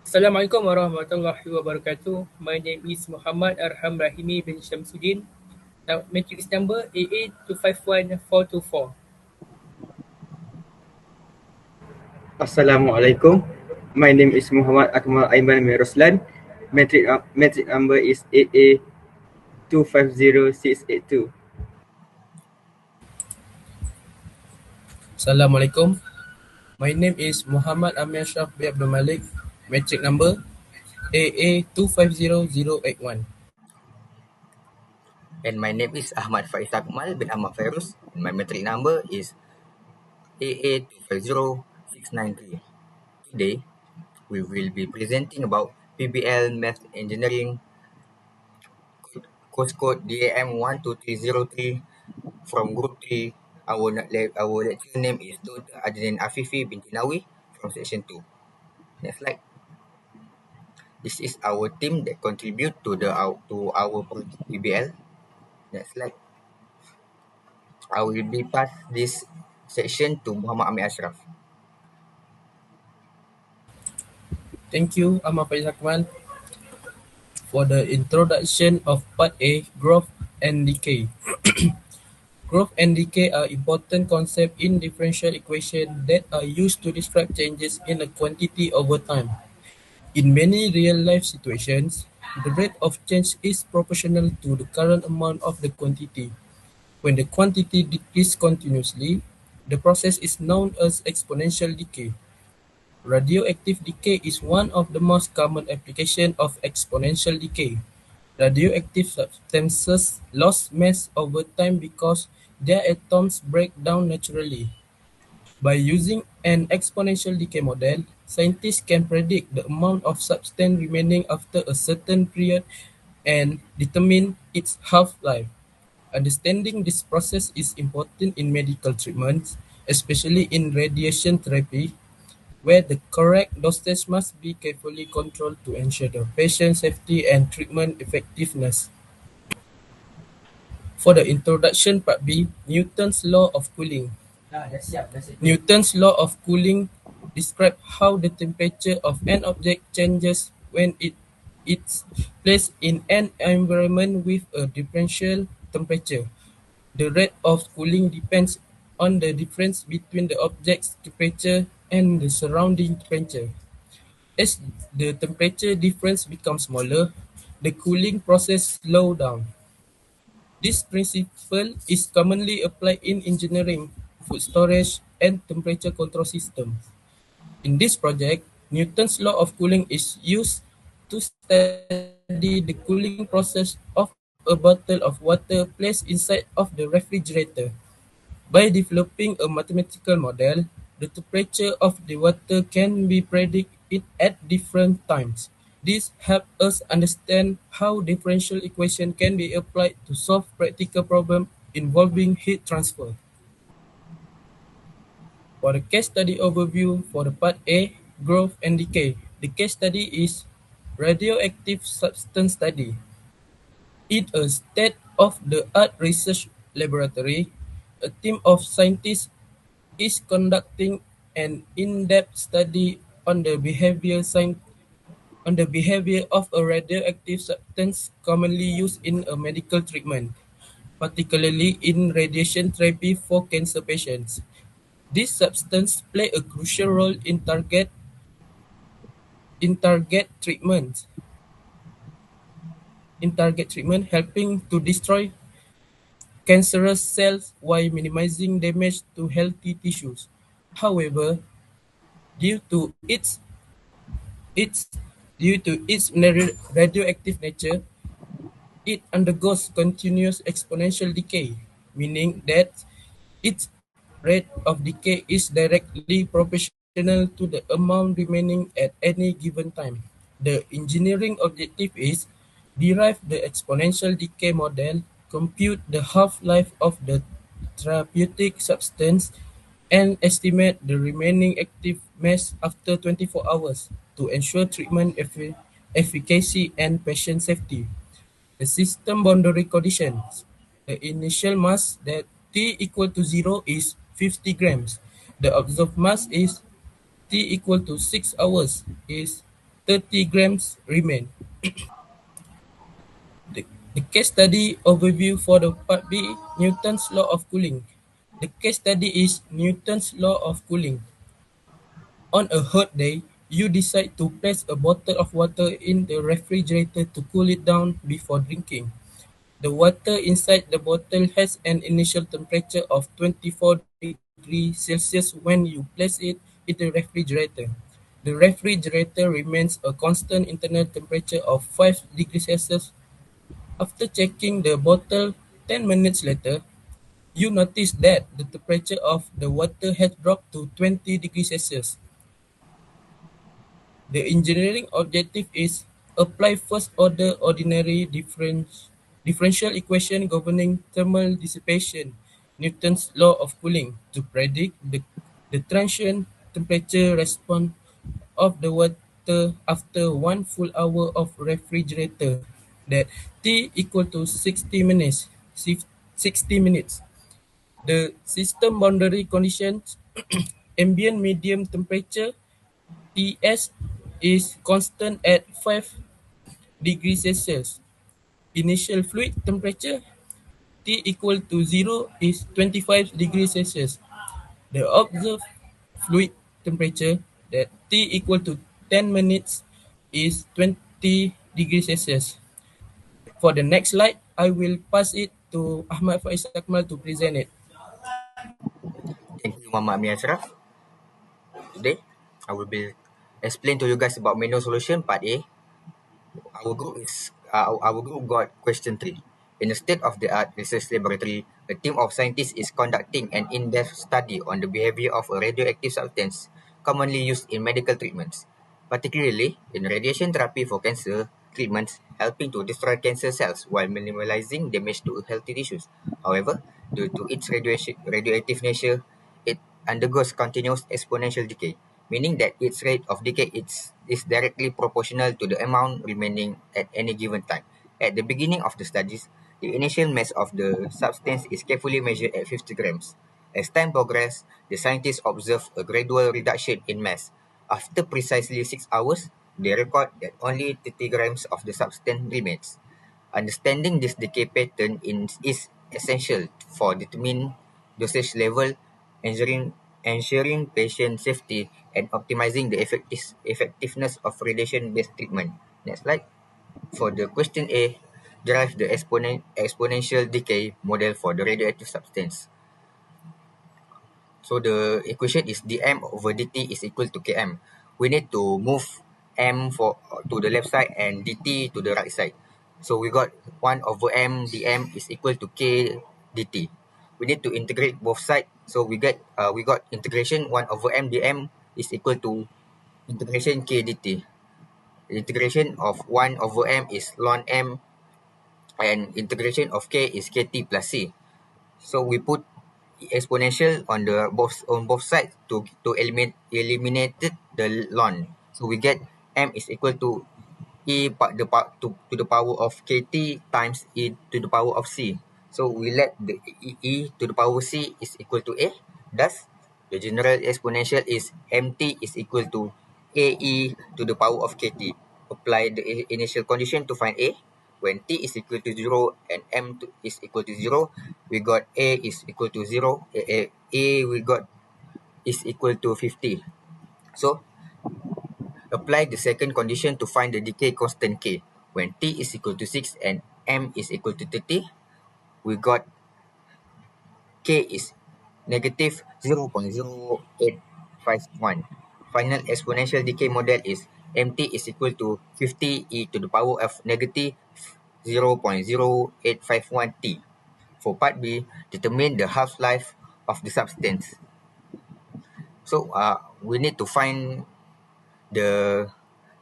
Assalamualaikum warahmatullahi wabarakatuh. My name is Muhammad Arham Rahimi bin Syamsuddin. Matrix number AA251424. Assalamualaikum. My name is Muhammad Akmal Aiman Miroslan. Metric number is 88250682. Assalamualaikum. My name is Muhammad Amir Shah bin Abdul Malik. Matrix number AA250081. And my name is Ahmad Faiz Akmal bin Ahmad Fairuz. And my metric number is AA250693. Today, we will be presenting about PBL Math Engineering course code DAM12303 from Group 3. Our lecture name is Dr. Adnan Afifi binti Nawi from Section 2. Next slide. This is our team that contribute to our PBL. Next slide. I will be pass this section to Muhammad Amir Ashraf. Thank you, Ahmad Faiz Akmal, for the introduction of Part A, Growth and Decay. Growth and decay are important concepts in differential equations that are used to describe changes in a quantity over time. In many real-life situations, the rate of change is proportional to the current amount of the quantity. When the quantity decreases continuously, the process is known as exponential decay. Radioactive decay is one of the most common applications of exponential decay. Radioactive substances lose mass over time because their atoms break down naturally. By using an exponential decay model, scientists can predict the amount of substance remaining after a certain period and determine its half-life. Understanding this process is important in medical treatments, especially in radiation therapy, where the correct dosage must be carefully controlled to ensure the patient's safety and treatment effectiveness. For the introduction part B, Newton's law of cooling. Newton's law of cooling describes how the temperature of an object changes when it's placed in an environment with a differential temperature. The rate of cooling depends on the difference between the object's temperature and the surrounding temperature. As the temperature difference becomes smaller, the cooling process slows down. This principle is commonly applied in engineering, food storage, and temperature control systems. In this project, Newton's law of cooling is used to study the cooling process of a bottle of water placed inside of the refrigerator. By developing a mathematical model, the temperature of the water can be predicted at different times. This helps us understand how differential equations can be applied to solve practical problems involving heat transfer. For the case study overview for the part A, growth and decay, the case study is radioactive substance study. In a state-of-the-art research laboratory, a team of scientists is conducting an in-depth study on the behavior of a radioactive substance commonly used in a medical treatment, particularly in radiation therapy for cancer patients. This substance play a crucial role in target treatment, helping to destroy cancerous cells while minimizing damage to healthy tissues. However, due to its radioactive nature, it undergoes continuous exponential decay, meaning that its rate of decay is directly proportional to the amount remaining at any given time. The engineering objective is derive the exponential decay model, compute the half-life of the therapeutic substance, and estimate the remaining active mass after 24 hours to ensure treatment efficacy and patient safety. The system boundary conditions. The initial mass that T equal to 0 is 50 grams. The observed mass is T equal to 6 hours is 30 grams remain. The, the case study overview for the part B, Newton's law of cooling. The case study is Newton's law of cooling. On a hot day, you decide to place a bottle of water in the refrigerator to cool it down before drinking. The water inside the bottle has an initial temperature of 24 degrees Celsius when you place it in the refrigerator. The refrigerator remains a constant internal temperature of 5 degrees Celsius. After checking the bottle 10 minutes later, you notice that the temperature of the water has dropped to 20 degrees Celsius. The engineering objective is apply first-order ordinary differential equation governing thermal dissipation, Newton's law of cooling, to predict the transient temperature response of the water after 1 full hour of refrigerator, that T equal to 60 minutes. The system boundary conditions, ambient medium temperature Ts is constant at 5 degrees Celsius. Initial fluid temperature T equal to 0 is 25 degrees Celsius. The observed fluid temperature that T equal to 10 minutes is 20 degrees Celsius. For the next slide, I will pass it to Ahmad Faiz Akmal to present it. Thank you, Muhammad Amir Ashraf. Today, I will be explain to you guys about manual solution part A. Our group got question 3. In a state-of-the-art research laboratory, a team of scientists is conducting an in-depth study on the behavior of a radioactive substance commonly used in medical treatments, particularly in radiation therapy for cancer treatments, helping to destroy cancer cells while minimizing damage to healthy tissues. However, due to its radioactive nature, it undergoes continuous exponential decay, meaning that its rate of decay is directly proportional to the amount remaining at any given time. At the beginning of the studies, the initial mass of the substance is carefully measured at 50 grams. As time progressed, the scientists observed a gradual reduction in mass. After precisely 6 hours, they record that only 30 grams of the substance remains. Understanding this decay pattern is essential for determining dosage level, ensuring patient safety, and optimizing the effectiveness of radiation-based treatment. Next slide. For the question A, derive the exponential decay model for the radioactive substance. So the equation is dm over dt is equal to km. We need to move m to the left side and dt to the right side. So we got 1 over m dm is equal to k dt. We need to integrate both sides. So we got integration 1 over m dm is equal to integration k dt. The integration of 1 over m is ln m, and integration of k is kt plus c. So we put exponential on both sides to eliminate the ln. So we get m is equal to to the power of kt times e to the power of c. So we let the e to the power c is equal to a. Thus, the general exponential is mt is equal to ae to the power of kt. Apply the initial condition to find a. When t is equal to 0 and is equal to 0, we got a is equal to 0. A we got is equal to 50. So, apply the second condition to find the decay constant k. When t is equal to 6 and m is equal to 30, we got k is negative 0.0851. Final exponential decay model is mt is equal to 50 e to the power of negative 0.0851 t. For part B, determine the half-life of the substance. So we need to find the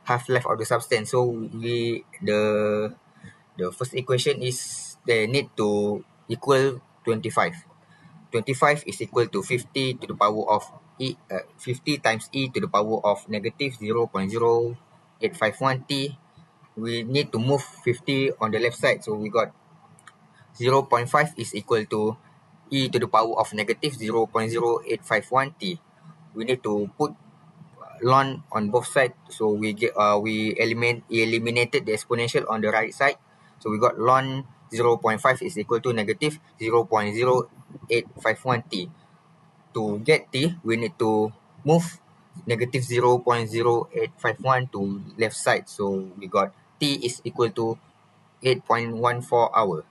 half-life of the substance. So the first equation is they need to equal 25. 25 is equal to 50 to the power of 50 times e to the power of negative 0.0851 t. We need to move 50 on the left side. So we got 0.5 is equal to e to the power of negative 0.0851 t. We need to put ln on both sides, so we eliminated the exponential on the right side. So we got ln 0.5 is equal to negative 0.0851t. To get t, we need to move negative 0.0851 to left side. So we got t is equal to 8.14 hour.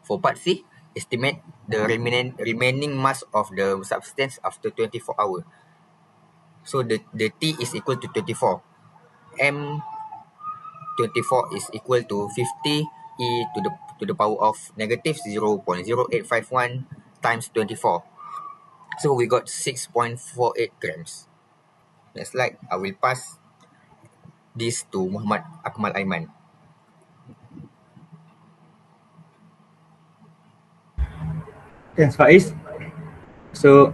For part C, estimate the remaining mass of the substance after 24 hours. So the T is equal to 24. M 24 is equal to 50 e to the power of negative 0.0851 times 24. So we got 6.48 grams. Next slide, I will pass this to Muhammad Akmal Aiman. Thanks, Faiz. So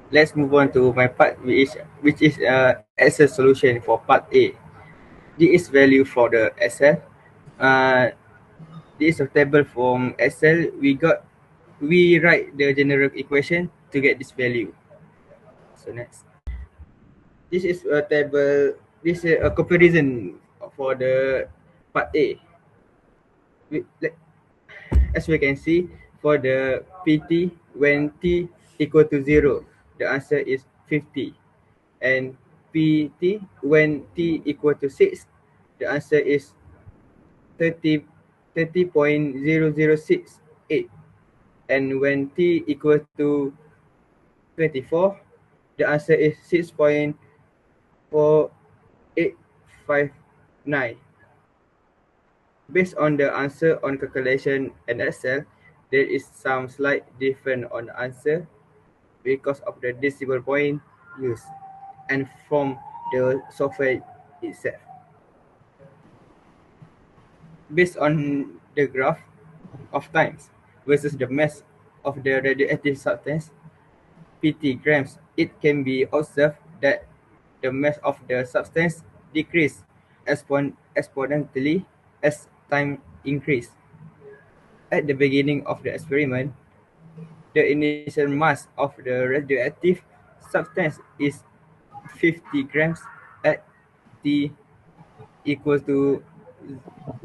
let's move on to my part, which is Excel solution for part A. This is value for the Excel. This is a table from Excel. We write the general equation to get this value. So next, this is a table. This is a comparison for the part A. As we can see, for the PT, when t equal to 0, the answer is 50. And PT, when t equal to 6, the answer is 30, 30.0068. And when t equal to 24, the answer is 6.4859. Based on the answer on calculation and Excel, there is some slight difference on the answer because of the decimal point used and from the software itself. Based on the graph of times versus the mass of the radioactive substance, PT grams, it can be observed that the mass of the substance decreased exponentially as time increased. At the beginning of the experiment, the initial mass of the radioactive substance is 50 grams at T equals to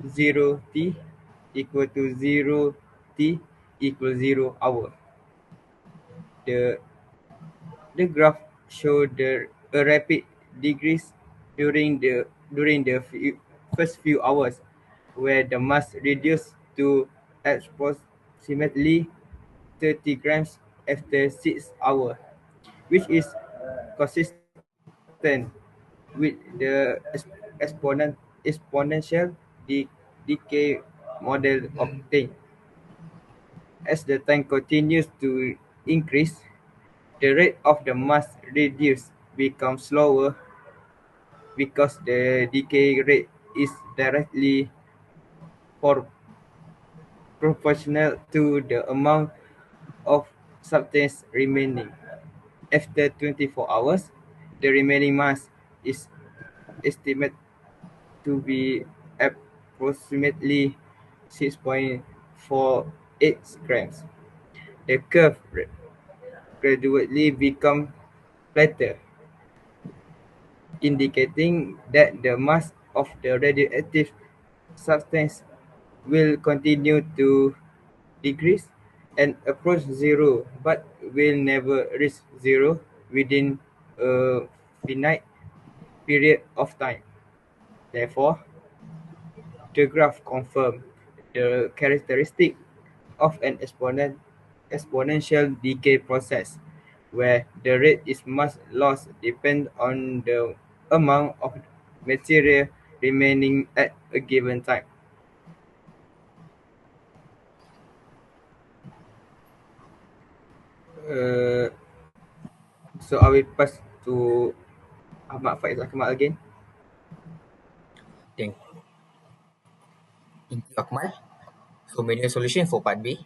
0 T equal to 0 T equals 0 hour. The, the graph showed a rapid decrease during the first few hours, where the mass reduced to approximately 30 grams after 6 hours, which is consistent with the exponential decay model obtained. As the time continues to increase, the rate of the mass reduce becomes slower because the decay rate is directly por- proportional to the amount of substance remaining. After 24 hours, the remaining mass is estimated to be approximately 6.48 grams. The curve gradually becomes flatter, indicating that the mass of the radioactive substance will continue to decrease and approach zero, but will never reach zero within a finite period of time. Therefore, the graph confirms the characteristic of an exponential decay process, where the rate is mass loss depends on the amount of material remaining at a given time. Uh, so I will pass to Ahmad Faiz Akmal again. Thank you, Akmal. So manual solution for part B.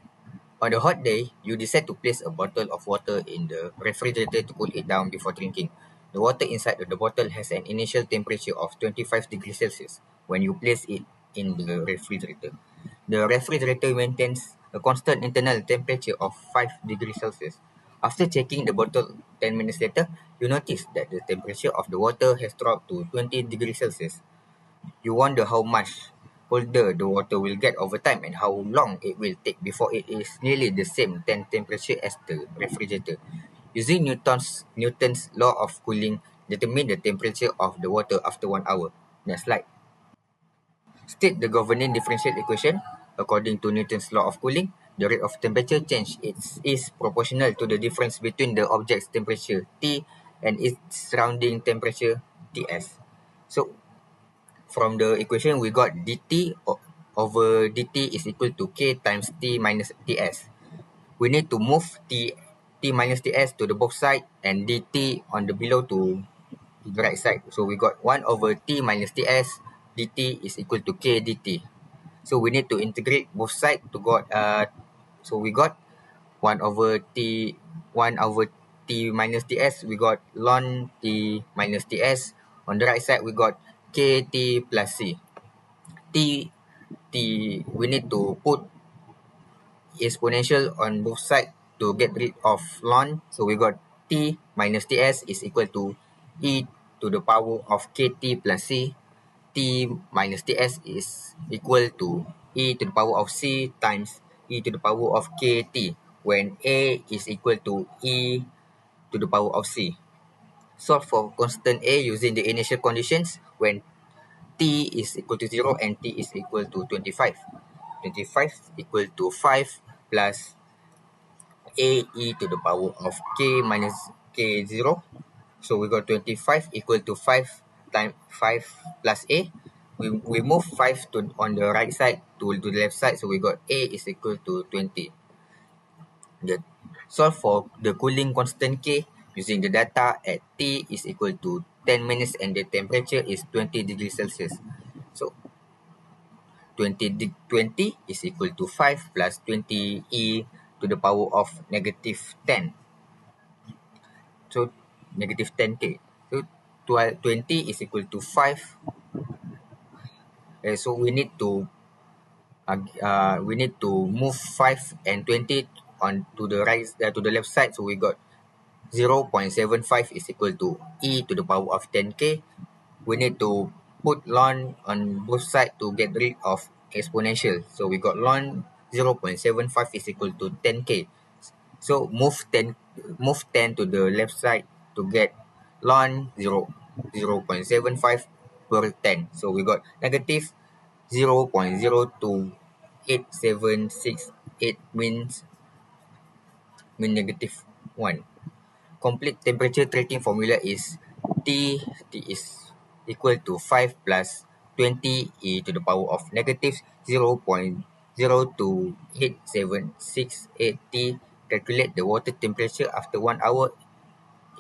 On a hot day, you decide to place a bottle of water in the refrigerator to cool it down before drinking. The water inside the bottle has an initial temperature of 25 degrees Celsius when you place it in the refrigerator. The refrigerator maintains a constant internal temperature of 5 degrees Celsius. After checking the bottle 10 minutes later, you notice that the temperature of the water has dropped to 20 degrees Celsius. You wonder how much colder the water will get over time and how long it will take before it is nearly the same temperature as the refrigerator. Using Newton's law of cooling, determine the temperature of the water after 1 hour. Next slide. State the governing differential equation. According to Newton's law of cooling, the rate of temperature change is proportional to the difference between the object's temperature T and its surrounding temperature Ts. So from the equation, we got dt over dt is equal to k times t minus ts. We need to move t minus ts to the both side and dt on the below to the right side. So we got 1 over t minus ts dt is equal to k dt. So we need to integrate both sides to got so we got 1 over t minus ts, we got ln t minus ts. On the right side we got kt plus c. t we need to put exponential on both sides to get rid of ln. So we got t minus ts is equal to e to the power of kt plus c. T minus ts is equal to e to the power of c times e to the power of kt, when a is equal to e to the power of c. Solve for constant a using the initial conditions when t is equal to 0 and t is equal to 25. 25 equal to 5 plus a e to the power of k minus k 0. So we got 25 equal to 5 times 5 plus a. We move 5 to on the right side to the left side. So we got a is equal to 20. Solve for the cooling constant k using the data at t is equal to 10 minutes and the temperature is 20 degrees Celsius. So 20 is equal to 5 plus 20 e to the power of negative 10. So negative 10k. So 20 is equal to 5. So we need to move 5 and 20 on to the right to the left side. So we got 0.75 is equal to e to the power of 10k. We need to put ln on both sides to get rid of exponential. So we got ln 0.75 is equal to 10k. So move 10 to the left side to get ln 0.75 per 10. So we got negative 0.028768 means negative 1. Complete temperature tracking formula is T is equal to 5 plus 20 e to the power of negative 0.028768 T. Calculate the water temperature after 1 hour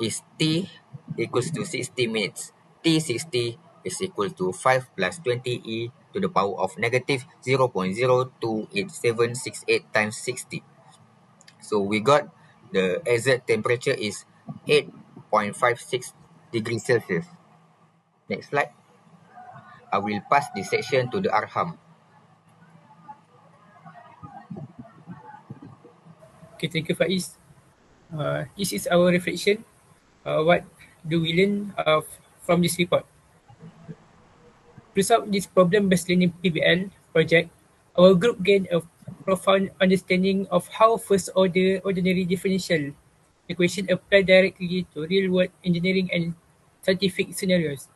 is T equals to 60 minutes. T60 is equal to 5 plus 20 e to the power of negative 0.028768 times 60. So we got the exact temperature is 8.56 degrees Celsius. Next slide. I will pass this section to the Arham. Okay, thank you, Faiz. This is our reflection. What do we learn from this report? To solve this problem-based learning PBL project, our group gained a profound understanding of how first-order ordinary differential equation apply directly to real-world engineering and scientific scenarios.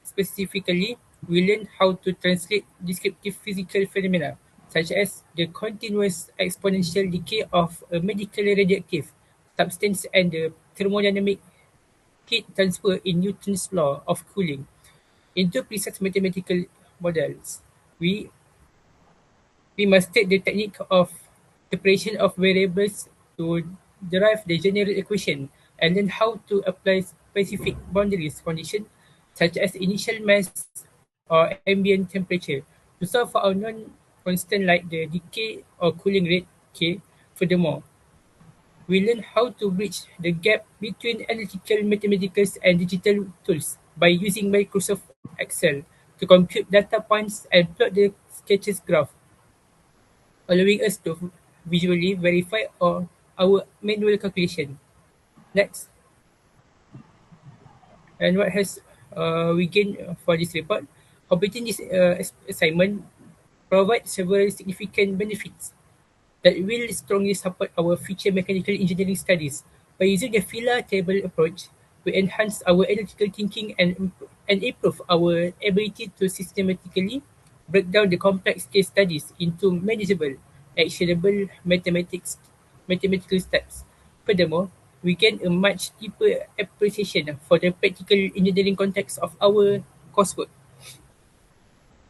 Specifically, we learned how to translate descriptive physical phenomena, such as the continuous exponential decay of a medically radioactive substance and the thermodynamic heat transfer in Newton's law of cooling, into precise mathematical models. We mastered the technique of separation of variables to derive the general equation and learn how to apply specific boundaries conditions such as initial mass or ambient temperature to solve for our non-constant like the decay or cooling rate K. Furthermore, we learn how to bridge the gap between analytical mathematics and digital tools by using Microsoft Excel to compute data points and plot the sketches graph, allowing us to visually verify our manual calculation. Next. And what has we gained for this report? Completing this assignment provides several significant benefits that will strongly support our future mechanical engineering studies. By using the FILA table approach, we enhance our analytical thinking and improve our ability to systematically break down the complex case studies into manageable, actionable mathematical steps. Furthermore, we gain a much deeper appreciation for the practical engineering context of our coursework.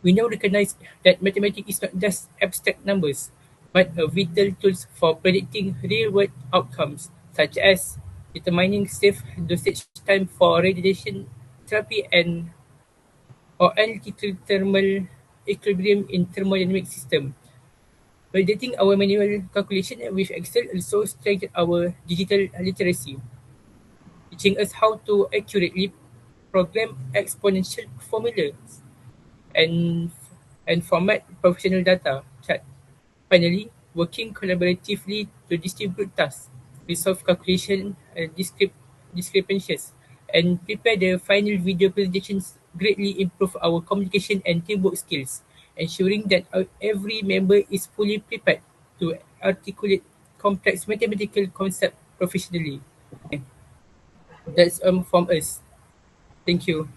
We now recognize that mathematics is not just abstract numbers, but a vital tool for predicting real-world outcomes, such as determining safe dosage time for radiation therapy and or analytical thermal equilibrium in thermodynamic system. Validating our manual calculation with Excel also strengthens our digital literacy, teaching us how to accurately program exponential formulas and and format professional data chart. Finally, working collaboratively to distribute tasks, resolve calculation discrepancies, and prepare the final video presentations greatly improve our communication and teamwork skills, ensuring that every member is fully prepared to articulate complex mathematical concepts professionally. That's from us. Thank you.